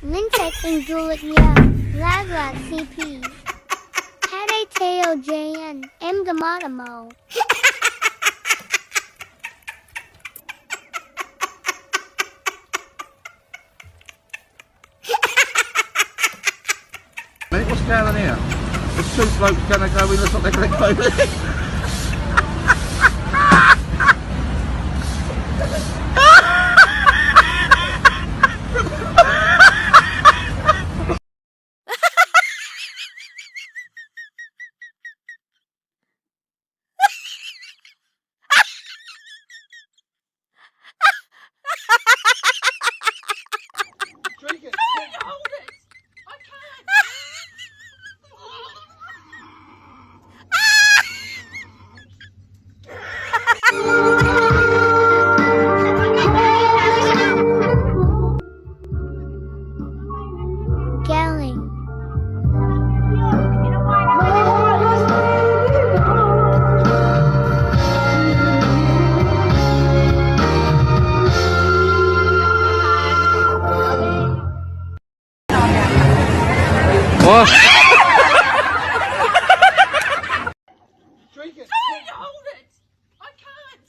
Lintek and Juliet Laglat CP. Hade Teo JN, M. Gamatamo. Mate, what's going on here? There's two blokes going to go in the sort of toilet. Drink it. Hold it. I Gelling. Oh! Drink it. Hold it. I can't.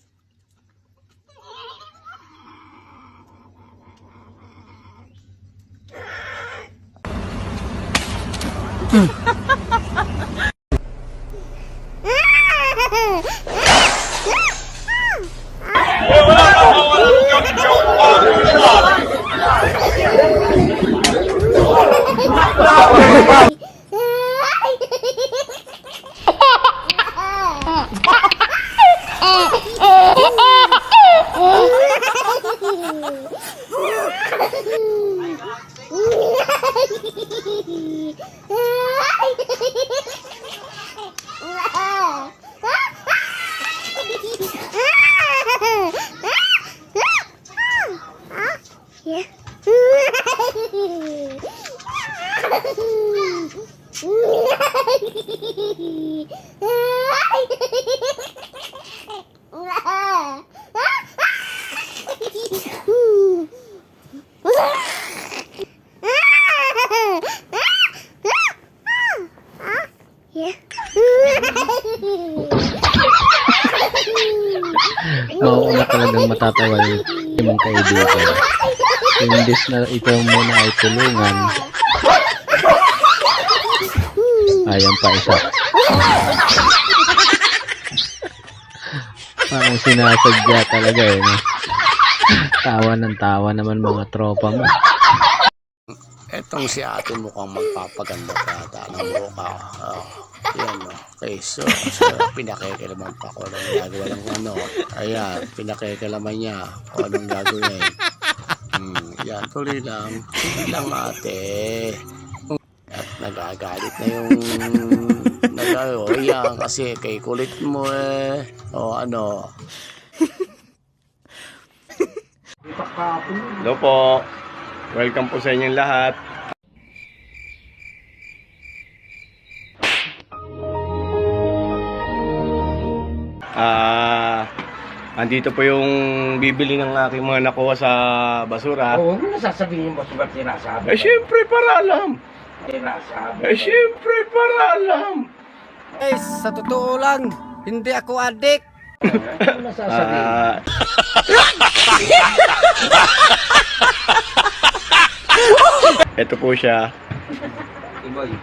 Yeah. Yeah. Oo na talagang matatawa yung mong kaibigan. Imbis na ikaw muna ay tulungan, ayan pa isa. Parang sinasadya talaga eh. No? Tawa ng tawa naman mga tropa mo. Etong si ate mukhang magpapaganda pa ng mukha. Yan no. Okay, so pinakikilaman pa ko ng gagawa ng ano. Ayan, pinakikilaman niya kung anong gagawin. Yan, tuloy lang. Tuloy lang ate. At nagagalit na yung yan kasi kay kulit mo eh. O ano. Hello po. Welcome po sa inyong lahat. Andito po yung bibili ng aking mga nakuha sa basura. Oo, ano nasasabihin mo sa sinasabi? Eh syempre para alam. Sinasabi. Eh syempre para alam. Guys, sa totoo lang, hindi ako adik. Ano nasasabihin? Ito po siya. Iboy,